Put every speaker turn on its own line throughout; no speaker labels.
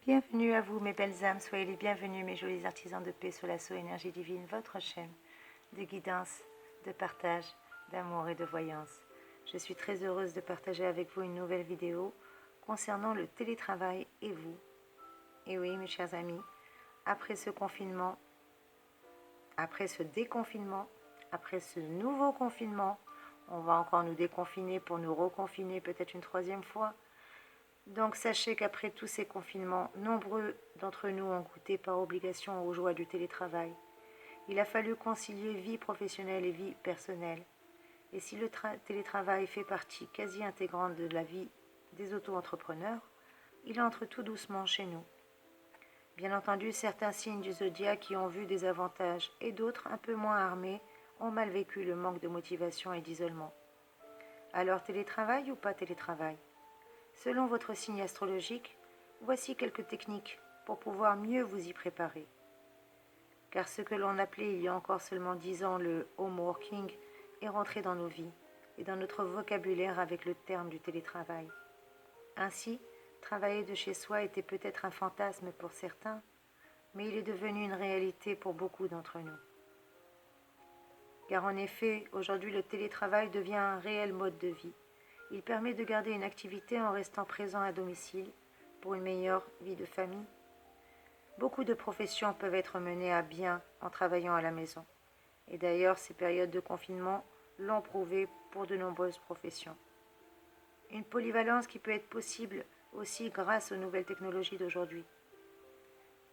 Bienvenue à vous mes belles âmes, soyez les bienvenus mes jolis artisans de paix sur l'assaut énergie divine, votre chaîne de guidance, de partage, d'amour et de voyance. Je suis très heureuse de partager avec vous une nouvelle vidéo concernant le télétravail et vous. Et oui mes chers amis, après ce confinement, après ce déconfinement, après ce nouveau confinement, on va encore nous déconfiner pour nous reconfiner peut-être une troisième fois. Donc sachez qu'après tous ces confinements, nombreux d'entre nous ont goûté par obligation aux joies du télétravail. Il a fallu concilier vie professionnelle et vie personnelle. Et si le télétravail fait partie quasi intégrante de la vie des auto-entrepreneurs, il entre tout doucement chez nous. Bien entendu, certains signes du zodiaque y ont vu des avantages et d'autres, un peu moins armés, ont mal vécu le manque de motivation et d'isolement. Alors télétravail ou pas télétravail ? Selon votre signe astrologique, voici quelques techniques pour pouvoir mieux vous y préparer. Car ce que l'on appelait il y a encore seulement 10 ans le home working est rentré dans nos vies et dans notre vocabulaire avec le terme du télétravail. Ainsi, travailler de chez soi était peut-être un fantasme pour certains, mais il est devenu une réalité pour beaucoup d'entre nous. Car en effet, aujourd'hui le télétravail devient un réel mode de vie. Il permet de garder une activité en restant présent à domicile pour une meilleure vie de famille. Beaucoup de professions peuvent être menées à bien en travaillant à la maison. Et d'ailleurs, ces périodes de confinement l'ont prouvé pour de nombreuses professions. Une polyvalence qui peut être possible aussi grâce aux nouvelles technologies d'aujourd'hui.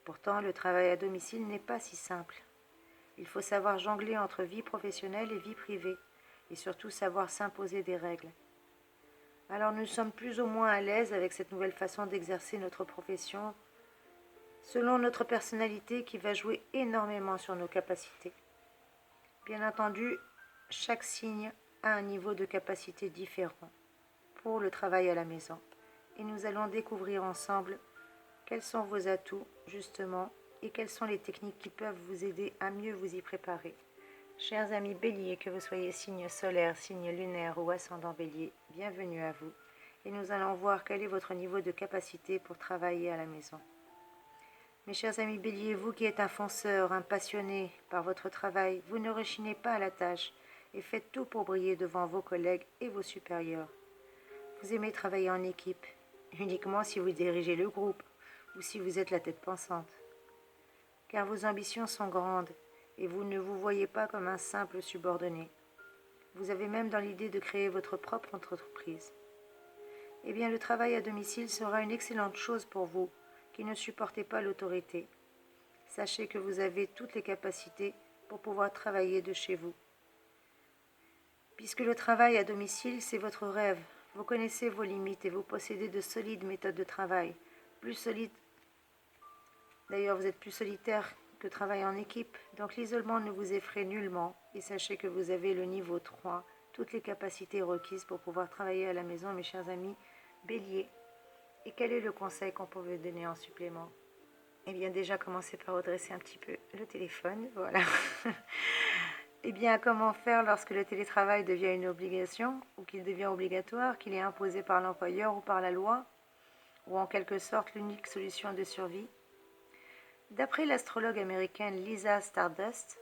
Pourtant, le travail à domicile n'est pas si simple. Il faut savoir jongler entre vie professionnelle et vie privée, et surtout savoir s'imposer des règles. Alors nous sommes plus ou moins à l'aise avec cette nouvelle façon d'exercer notre profession, selon notre personnalité qui va jouer énormément sur nos capacités. Bien entendu, chaque signe a un niveau de capacité différent pour le travail à la maison. Et nous allons découvrir ensemble quels sont vos atouts, justement, et quelles sont les techniques qui peuvent vous aider à mieux vous y préparer. Chers amis béliers, que vous soyez signe solaire, signe lunaire ou ascendant bélier, bienvenue à vous. Et nous allons voir quel est votre niveau de capacité pour travailler à la maison. Mes chers amis béliers, vous qui êtes un fonceur, un passionné par votre travail, vous ne rechignez pas à la tâche et faites tout pour briller devant vos collègues et vos supérieurs. Vous aimez travailler en équipe, uniquement si vous dirigez le groupe ou si vous êtes la tête pensante. Car vos ambitions sont grandes et vous ne vous voyez pas comme un simple subordonné. Vous avez même dans l'idée de créer votre propre entreprise. Eh bien, le travail à domicile sera une excellente chose pour vous qui ne supportez pas l'autorité. Sachez que vous avez toutes les capacités pour pouvoir travailler de chez vous. Puisque le travail à domicile, c'est votre rêve, vous connaissez vos limites et vous possédez de solides méthodes de travail, plus solides. D'ailleurs, vous êtes plus solitaire que travailler en équipe, donc l'isolement ne vous effraie nullement et sachez que vous avez le niveau 3, toutes les capacités requises pour pouvoir travailler à la maison, mes chers amis béliers. Et quel est le conseil qu'on peut vous donner en supplément ? Eh bien, déjà, commencez par redresser un petit peu le téléphone, voilà. Eh bien, comment faire lorsque le télétravail devient une obligation ou qu'il devient obligatoire, qu'il est imposé par l'employeur ou par la loi, ou en quelque sorte l'unique solution de survie ? D'après l'astrologue américaine Lisa Stardust,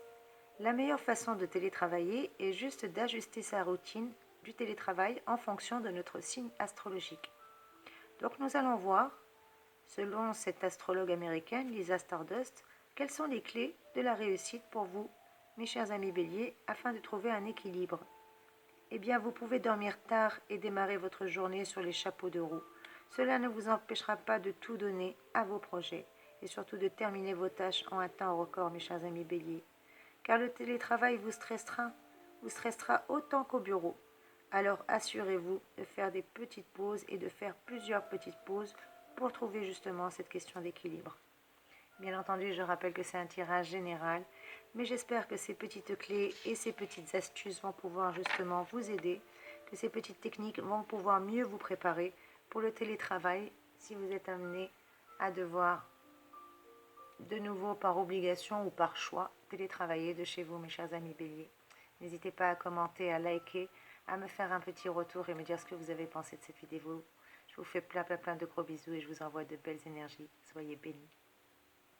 la meilleure façon de télétravailler est juste d'ajuster sa routine du télétravail en fonction de notre signe astrologique. Donc nous allons voir, selon cette astrologue américaine Lisa Stardust, quelles sont les clés de la réussite pour vous, mes chers amis béliers, afin de trouver un équilibre. Eh bien, vous pouvez dormir tard et démarrer votre journée sur les chapeaux de roue. Cela ne vous empêchera pas de tout donner à vos projets et surtout de terminer vos tâches en un temps record, mes chers amis béliers. Car le télétravail vous stressera autant qu'au bureau. Alors assurez-vous de faire des petites pauses et de faire plusieurs petites pauses pour trouver justement cette question d'équilibre. Bien entendu, je rappelle que c'est un tirage général, mais j'espère que ces petites clés et ces petites astuces vont pouvoir justement vous aider, que ces petites techniques vont pouvoir mieux vous préparer pour le télétravail si vous êtes amené à devoir de nouveau par obligation ou par choix télétravailler de chez vous, mes chers amis béliers. N'hésitez pas à commenter, à liker, à me faire un petit retour et me dire ce que vous avez pensé de cette vidéo. Je vous fais plein plein plein de gros bisous et je vous envoie de belles énergies. Soyez bénis.